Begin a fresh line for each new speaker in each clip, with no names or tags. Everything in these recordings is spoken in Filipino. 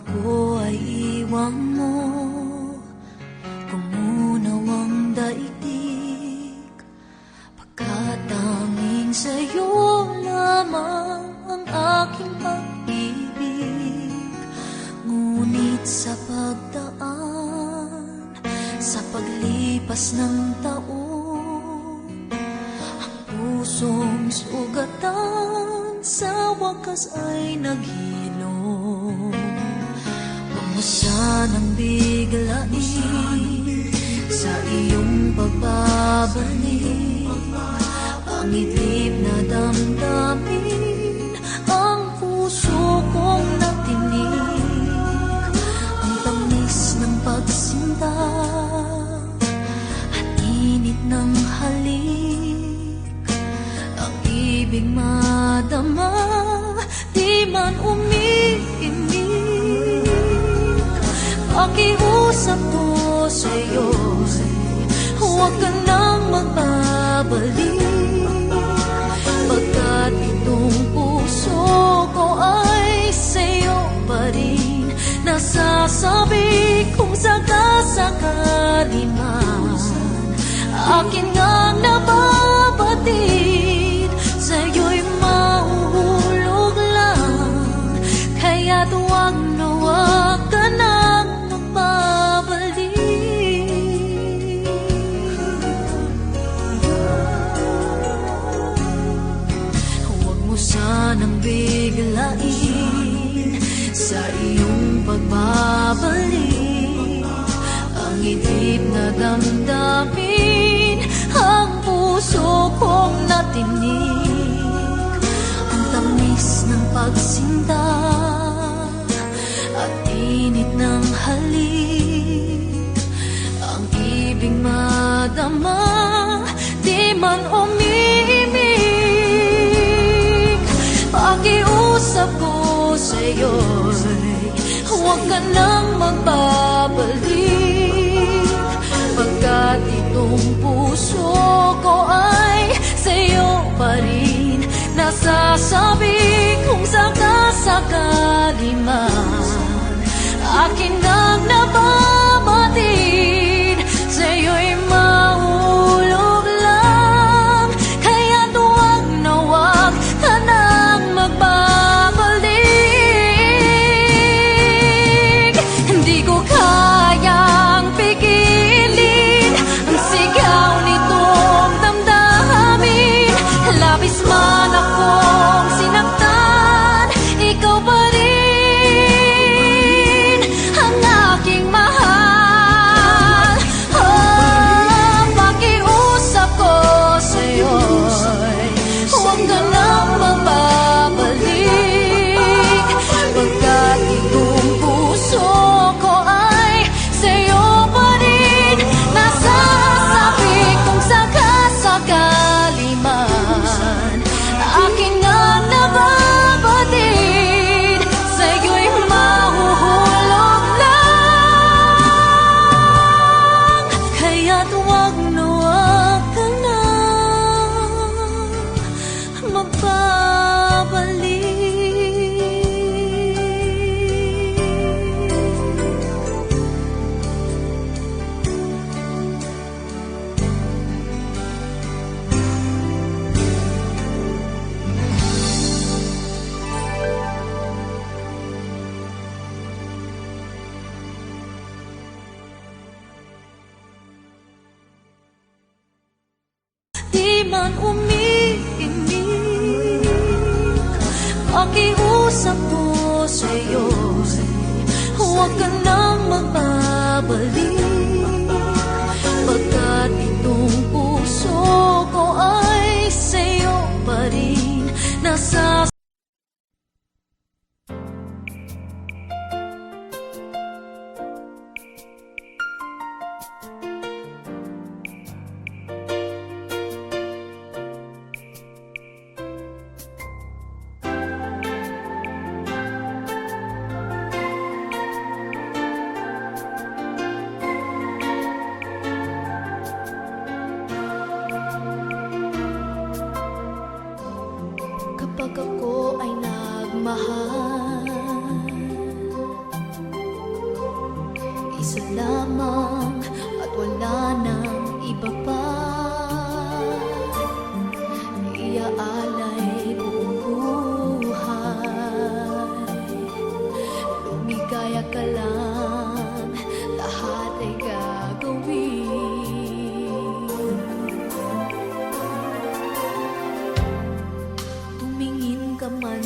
ako ay iwan mo, kumunawang daigdig, pagkat tanging sa'yo lamang ang aking pag-ibig. Ngunit sa pagdaan, sa paglipas ng taon, ang pusong sugatan sa wakas ay naghilom. Huwag mo sanang biglain sa iyong pagbabalik ang itlip na damdamin, ang puso kong natinig, ang tamis ng pagsinta at init ng halik, ang ibig madama, di man umiimik. Pakiusap ko sa'yo, huwag ka nang magbabalik, pagkat itong puso ko ay sa'yo pa rin. Nasasabi kung sakasakali man akin ngang nababatid, sa'yo'y mahuhulog lang, kaya't huwag na huwag ka nang magbabalik. Huwag mo sanang biglain sa iyong pagbabalik ang itlip na damdamin, ang puso kong natinig, ang tamis ng pagsinta at init ng halik, ang ibig madama, di man umiimik. Pakiusap ko sa'yo'y huwag ka nang magbabalik, pagkat itong puso ko ay sa'yo pa rin. Nasasabi kung sakasakali man akin ngang nababatid, sa'yo'y mahulog lang, kaya't huwag na huwag ka nang magbabalik. Hindi ko kayang pigilin ang sigaw nitong damdamin, labis man akong sinaktan, ikaw pa rin ang aking mahal. Oh, pakiusap ko sa'yo'y huwag ka nang magbabalik, pagkat itong puso ko ay sa'yo pa rin. Nasasabi kung sakasakali man akin nga nababatid, sa'yo'y mahuhulog lang, kaya't huwag na huwag ka nang magbabalik. Di man umiimik, pakiusap ko sa'yo, huwag ka nang magbabalik, pagkat itong puso ko ay sa'yo pa rin. Kapag ako ay nagmahal,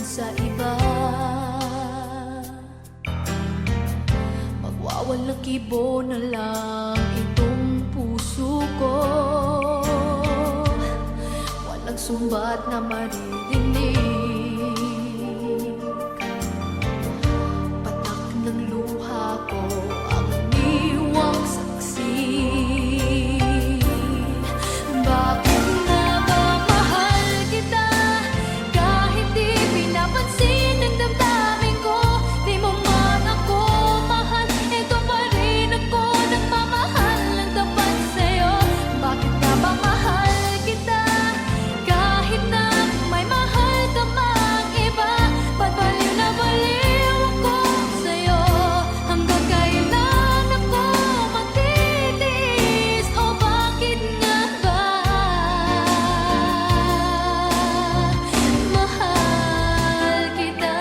sa iba. Magwawalang kibo na lang itong puso ko. Walang sumbat na maririnig. Patak ng luha ko ang iniwang saksi. Bakit nga ba mahal kita? Kahit di pinapansin ng damdamin ko, di mo man ako mahal, ito pa rin ako nagmamahal ng tapat sa'yo. Bakit nga ba mahal kita? Kahit na may mahal ka mang iba, ba't baliw na baliw ako sa'yo? Hanggang kailan ako magtitiis? O bakit nga ba mahal kita?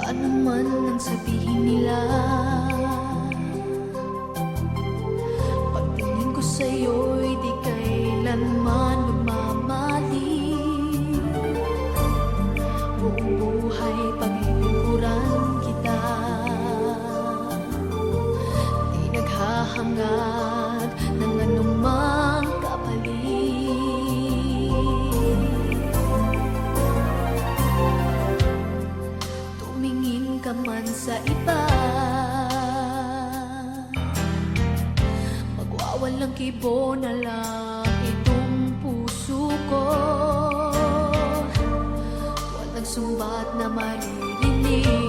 Ano man ang sabihin nila, pagtingin ko sa'yo'y di kailanman magmamali. Buong buhay paglilingkuran kita, di naghahangad ng anumang kapalit. Tumingin ka man sa iba, magwawalang kibo na lang itong puso ko. Walang sumbat na maririnig.